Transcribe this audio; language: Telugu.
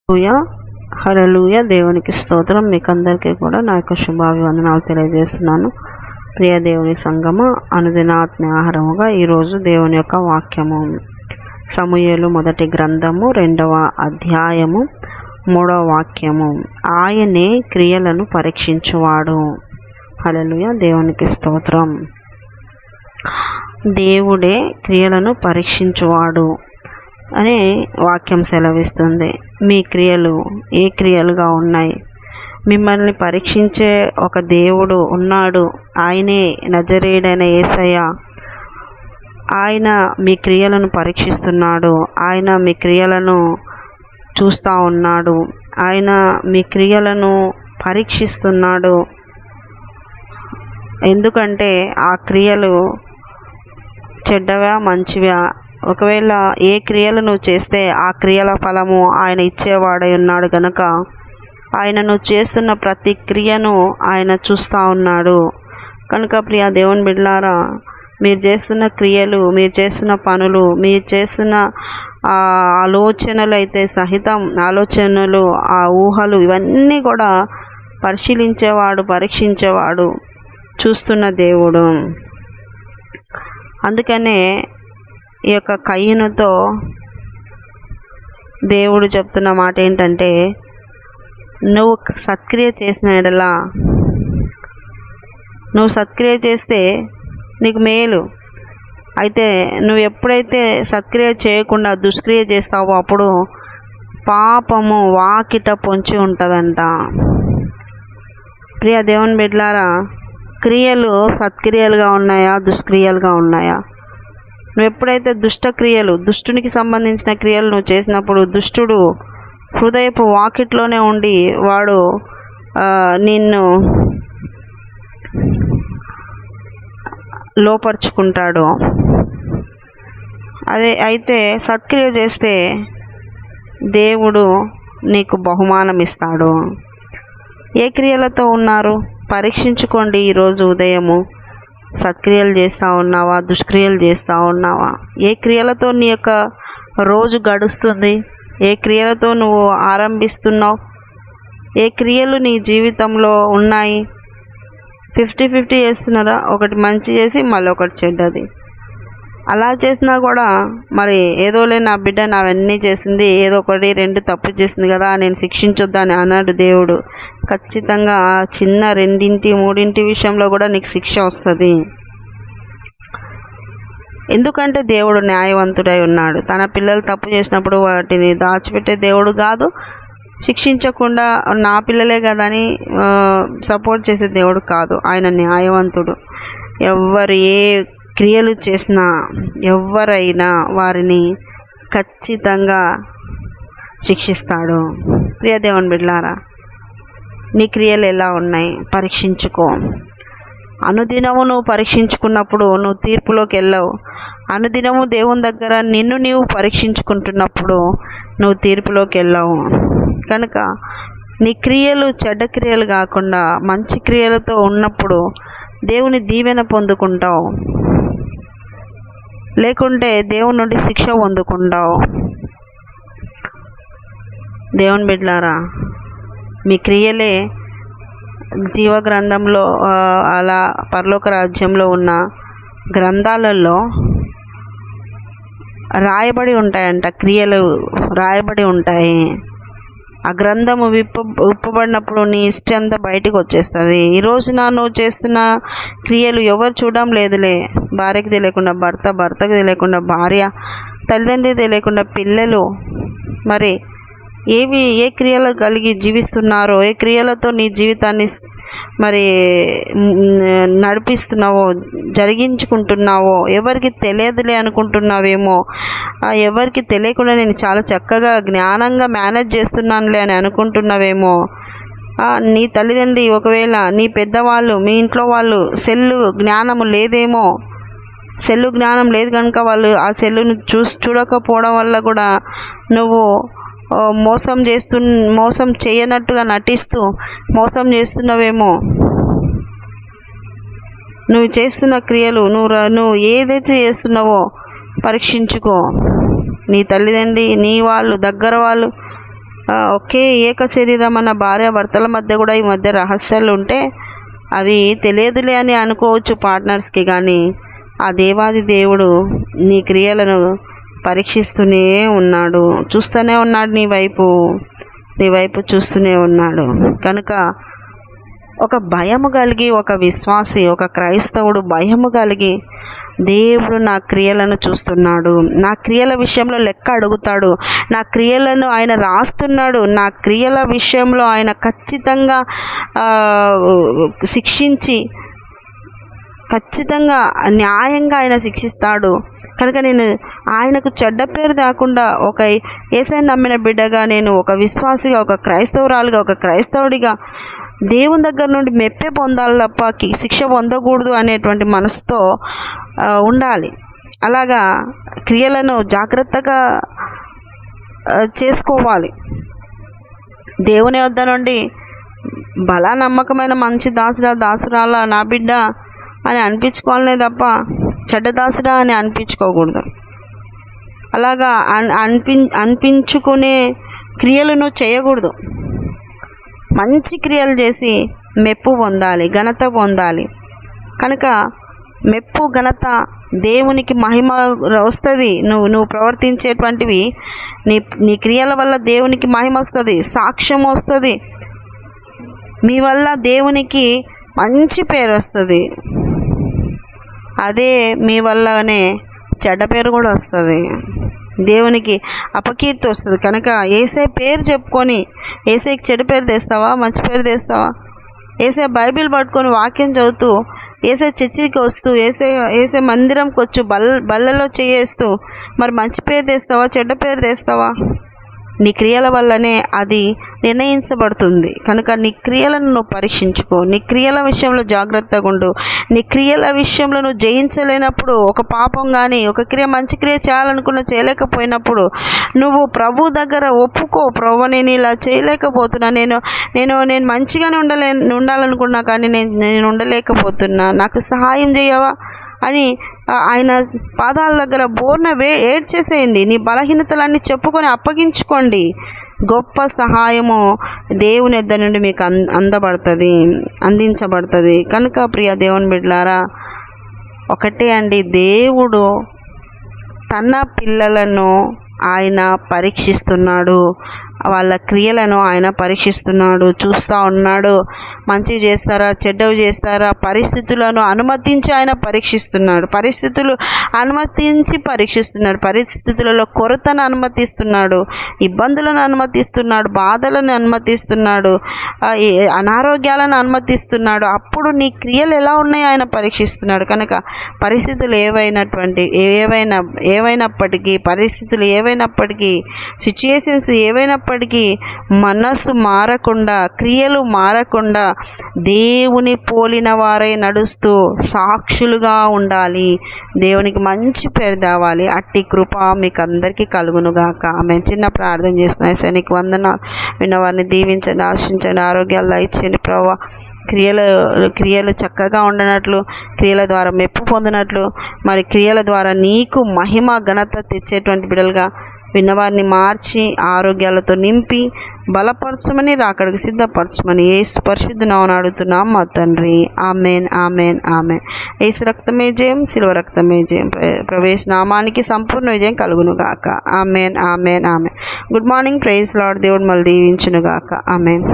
హల్లెలూయా హల్లెలూయా. దేవునికి స్తోత్రం. మీకు అందరికీ కూడా నా యొక్క శుభాభివందనాలు తెలియజేస్తున్నాను. ప్రియ దేవుని సంగమ, అనుదిన ఆత్మీయ ఆహారముగా ఈరోజు దేవుని యొక్క వాక్యము సమూయేలు మొదటి గ్రంథము 2వ అధ్యాయము 3వ వాక్యము. ఆయనే క్రియలను పరీక్షించువాడు. హల్లెలూయా. దేవునికి స్తోత్రం. దేవుడే క్రియలను పరీక్షించువాడు అనే వాక్యం సెలవిస్తుంది. మీ క్రియలు ఏ క్రియలుగా ఉన్నాయి? మిమ్మల్ని పరీక్షించే ఒక దేవుడు ఉన్నాడు. ఆయనే నజరేయుడైన యేసయ్య. ఆయన మీ క్రియలను పరీక్షిస్తున్నాడు. ఆయన మీ క్రియలను చూస్తూ ఉన్నాడు. ఆయన మీ క్రియలను పరీక్షిస్తున్నాడు. ఎందుకంటే ఆ క్రియలు చెడ్డవా మంచివా? ఒకవేళ ఏ క్రియలు నువ్వు చేస్తే ఆ క్రియల ఫలము ఆయన ఇచ్చేవాడై ఉన్నాడు కనుక ఆయన నువ్వు చేస్తున్న ప్రతి క్రియను ఆయన చూస్తూ ఉన్నాడు. కనుక ప్రియ దేవుని బిడ్డలారా, మీరు చేస్తున్న క్రియలు, మీరు చేస్తున్న పనులు, మీరు చేస్తున్న ఆలోచనలు అయితే సహితం, ఆలోచనలు, ఆ ఊహలు, ఇవన్నీ కూడా పరిశీలించేవాడు, పరీక్షించేవాడు, చూస్తున్న దేవుడు. అందుకనే ఈ యొక్క కయ్యనుతో దేవుడు చెప్తున్న మాట ఏంటంటే, నువ్వు సత్క్రియ చేసిన ఎడలా, నువ్వు సత్క్రియ చేస్తే నీకు మేలు. అయితే నువ్వు ఎప్పుడైతే సత్క్రియ చేయకుండా దుష్క్రియ చేస్తావో అప్పుడు పాపము వాకిట పొంచి ఉంటుందంట. ప్రియ దేవుని బిడ్డలారా, క్రియలు సత్క్రియలుగా ఉన్నాయా, దుష్క్రియలుగా ఉన్నాయా? నువ్వు ఎప్పుడైతే దుష్టక్రియలు, దుష్టునికి సంబంధించిన క్రియలు నువ్వు చేసినప్పుడు దుష్టుడు హృదయపు వాకిట్లోనే ఉండి వాడు నిన్ను లోపరుచుకుంటాడు. అయితే సత్క్రియ చేస్తే దేవుడు నీకు బహుమానం ఇస్తాడు. ఏ క్రియలతో ఉన్నారు? పరీక్షించుకోండి. ఈరోజు ఉదయము సత్క్రియలు చేస్తూ ఉన్నావా, దుష్క్రియలు చేస్తూ ఉన్నావా? ఏ క్రియలతో నీ యొక్క రోజు గడుస్తుంది? ఏ క్రియలతో నువ్వు ఆరంభిస్తున్నావు? ఏ క్రియలు నీ జీవితంలో ఉన్నాయి? 50-50 చేస్తున్నారా? ఒకటి మంచి చేసి మళ్ళీ ఒకటి చెడ్డది. అలా చేసినా కూడా మరి ఏదోలే, నా బిడ్డ నావన్నీ చేసింది, ఏదో ఒకటి 2 తప్పు చేసింది కదా, నేను శిక్షించొద్దని అన్నాడు దేవుడు. ఖచ్చితంగా చిన్న 2-3 విషయంలో కూడా నీకు శిక్ష వస్తుంది. ఎందుకంటే దేవుడు న్యాయవంతుడై ఉన్నాడు. తన పిల్లలు తప్పు చేసినప్పుడు వాటిని దాచిపెట్టే దేవుడు కాదు. శిక్షించకుండా నా పిల్లలే కదా అని సపోర్ట్ చేసే దేవుడు కాదు. ఆయన న్యాయవంతుడు. ఎవరు ఏ క్రియలు చేసినా, ఎవరైనా వారిని ఖచ్చితంగా శిక్షిస్తాడు. ప్రియ దేవుని బిడ్డలారా, నీ క్రియలు ఎలా ఉన్నాయి? పరీక్షించుకో. అనుదినము నువ్వు పరీక్షించుకున్నప్పుడు నువ్వు తీర్పులోకి వెళ్ళవు. అనుదినము దేవుని దగ్గర నిన్ను నీవు పరీక్షించుకుంటున్నప్పుడు నువ్వు తీర్పులోకి వెళ్ళవు. కనుక నీ క్రియలు చెడ్డ క్రియలు కాకుండా మంచి క్రియలతో ఉన్నప్పుడు దేవుని దీవెన పొందుకుంటావు. లేకుంటే దేవుని నుండి శిక్ష పొందుకుంటావు. దేవుని బిడ్డలారా, మీ క్రియలే జీవ గ్రంథంలో, అలా పరలోక రాజ్యంలో ఉన్న గ్రంథాలలో రాయబడి ఉంటాయంట. క్రియలు రాయబడి ఉంటాయి. ఆ గ్రంథము విప్పబడినప్పుడు నీ ఇష్టం అంతా బయటకు వచ్చేస్తుంది. ఈరోజు నువ్వు చేస్తున్న క్రియలు ఎవరు చూడడం లేదులే. భార్యకి తెలియకుండా భర్త, భర్తకు తెలియకుండా భార్య, తల్లిదండ్రికి తెలియకుండా పిల్లలు. మరి ఏ క్రియలు కలిగి జీవిస్తున్నారో, ఏ క్రియలతో నీ జీవితాన్ని మరి నడిపిస్తున్నావో, జరిగించుకుంటున్నావో ఎవరికి తెలియదులే అనుకుంటున్నావేమో. ఎవరికి తెలియకుండా నేను చాలా చక్కగా జ్ఞానంగా మేనేజ్ చేస్తున్నానులే అని అనుకుంటున్నావేమో. నీ తల్లిదండ్రి, ఒకవేళ నీ పెద్దవాళ్ళు, మీ ఇంట్లో వాళ్ళు సెల్లు జ్ఞానము లేదేమో. సెల్లు జ్ఞానం లేదు కనుక వాళ్ళు ఆ సెల్లును చూడకపోవడం వల్ల కూడా నువ్వు మోసం చేయనట్టుగా నటిస్తూ మోసం చేస్తున్నావేమో. నువ్వు చేస్తున్న క్రియలు, నువ్వు ఏదైతే చేస్తున్నావో పరీక్షించుకో. నీ తల్లిదండ్రి, నీ వాళ్ళు, దగ్గర వాళ్ళు ఒకే ఏక శరీరం అన్న భార్యాభర్తల మధ్య కూడా ఈ మధ్య రహస్యాలు ఉంటే అవి తెలియదులే అని అనుకోవచ్చు పార్ట్నర్స్కి, కానీ ఆ దేవాది దేవుడు నీ క్రియలను పరీక్షిస్తూనే ఉన్నాడు, చూస్తూనే ఉన్నాడు, నీ వైపు చూస్తూనే ఉన్నాడు. కనుక ఒక భయము కలిగి, ఒక విశ్వాసి, ఒక క్రైస్తవుడు భయము కలిగి, దేవుడు నా క్రియలను చూస్తున్నాడు, నా క్రియల విషయంలో లెక్క అడుగుతాడు, నా క్రియలను ఆయన రాస్తున్నాడు, నా క్రియల విషయంలో ఆయన ఖచ్చితంగా శిక్షించి ఖచ్చితంగా న్యాయంగా ఆయన శిక్షిస్తాడు. కనుక నేను ఆయనకు చెడ్డ పేరు రాకుండా ఒక యేసయ్యను నమ్మిన బిడ్డగా, నేను ఒక విశ్వాసిగా, ఒక క్రైస్తవురాలుగా, ఒక క్రైస్తవుడిగా దేవుని దగ్గర నుండి మెప్పే పొందాలి తప్ప శిక్ష పొందకూడదు అనేటువంటి మనసుతో ఉండాలి. అలాగా క్రియలను జాగ్రత్తగా చేసుకోవాలి. దేవుని వద్ద నుండి బలా నమ్మకమైన మంచి దాసురాలా నా బిడ్డ అని అనిపించుకోవాలనే తప్ప చెడ్డ దాసుడా అని అనిపించుకోకూడదు. అలాగా అనిపించుకునే క్రియలను చేయకూడదు. మంచి క్రియలు చేసి మెప్పు పొందాలి, ఘనత పొందాలి. కనుక మెప్పు, ఘనత, దేవునికి మహిమ వస్తుంది. నువ్వు ప్రవర్తించేటువంటివి నీ క్రియల వల్ల దేవునికి మహిమ వస్తుంది, సాక్ష్యం వస్తుంది, మీ వల్ల దేవునికి మంచి పేరు వస్తుంది. అదే మీ వల్లనే చెడ్డ పేరు కూడా వస్తుంది, దేవునికి అపకీర్తి వస్తుంది. కనుక యేసయ్య పేరు చెప్పుకొని యేసయ్యకి చెడు పేరు తెస్తావా, మంచి పేరు తెస్తావా? యేసయ్య బైబిల్ పట్టుకొని వాక్యం చదువుతూ, యేసయ్య చర్చికి వస్తూ, యేసయ్య మందిరంకి వచ్చు బల్లలో చేయేస్తూ మరి మంచి పేరు తెస్తావా, చెడ్డ పేరు తెస్తావా? నీ క్రియల వల్లనే అది నిర్ణయించబడుతుంది. కనుక నీ క్రియలను నువ్వు పరీక్షించుకో, నీ క్రియల విషయంలో జాగ్రత్తగా ఉండు. నీ క్రియల విషయంలో నువ్వు జయించలేనప్పుడు, ఒక పాపం కానీ ఒక క్రియ మంచి క్రియ చేయాలనుకున్న చేయలేకపోయినప్పుడు నువ్వు ప్రభు దగ్గర ఒప్పుకో, ప్రభు నేను ఇలా చేయలేకపోతున్నా, నేను మంచిగానే ఉండాలనుకున్నా కానీ నేను ఉండలేకపోతున్నా, నాకు సహాయం చేయవా అని ఆయన పాదాల దగ్గర బోర్న ఏడ్చేసేయండి. నీ బలహీనతలన్నీ చెప్పుకొని అప్పగించుకోండి. గొప్ప సహాయము దేవుని యొద్ద నుండి మీకు అందించబడుతుంది. కనుక ప్రియ దేవుని బిడ్డలారా, ఒకటే అండి, దేవుడు తన పిల్లలను ఆయన పరీక్షిస్తున్నాడు, వాళ్ళ క్రియలను ఆయన పరీక్షిస్తున్నాడు, చూస్తూ ఉన్నాడు. మంచివి చేస్తారా, చెడ్డవి చేస్తారా, పరిస్థితులను అనుమతించి ఆయన పరీక్షిస్తున్నాడు, పరిస్థితులు అనుమతించి పరీక్షిస్తున్నాడు, పరిస్థితులలో కొరతను అనుమతిస్తున్నాడు, ఇబ్బందులను అనుమతిస్తున్నాడు, బాధలను అనుమతిస్తున్నాడు, అనారోగ్యాలను అనుమతిస్తున్నాడు. అప్పుడు నీ క్రియలు ఎలా ఉన్నాయో ఆయన పరీక్షిస్తున్నాడు. కనుక పరిస్థితులు ఏవైనప్పటికీ, పరిస్థితులు ఏవైనప్పటికీ, సిచ్యుయేషన్స్ ఏవైనప్పటికీ మనస్సు మారకుండా, క్రియలు మారకుండా దేవుని పోలిన వారై నడుస్తూ సాక్షులుగా ఉండాలి. దేవునికి మంచి పేరు తేవాలి. అట్టి కృప మీకు అందరికీ కలుగునుగాక. ఆమె చిన్న ప్రార్థన చేసుకునే నీకు వందనాలు. విన్నవారిని దీవించండి, ఆశించండి, ఆరోగ్యాలు దయచేయండి ప్రభువా. క్రియలు చక్కగా ఉండనట్లు, క్రియల ద్వారా మెప్పు పొందినట్లు, మరి క్రియల ద్వారా నీకు మహిమ ఘనత తెచ్చేటువంటి బిడ్డలుగా విన్నవారిని మార్చి ఆరోగ్యాలతో నింపి బలపరచమని, రాకడికి సిద్ధపరచమని యేసు పరిశుద్ధ నామమున అడుగుతున్నాం మా తండ్రి. Amen, amen, amen. యేసు రక్తమే జయం, శిలువ రక్తమే జయం. ప్రవేశ నామానికి సంపూర్ణ విజయం కలుగును గాక. Amen, amen, amen. Good morning. Praise Lord. దేవుడు మళ్ళీ దీవించును గాక. ఆమెన్.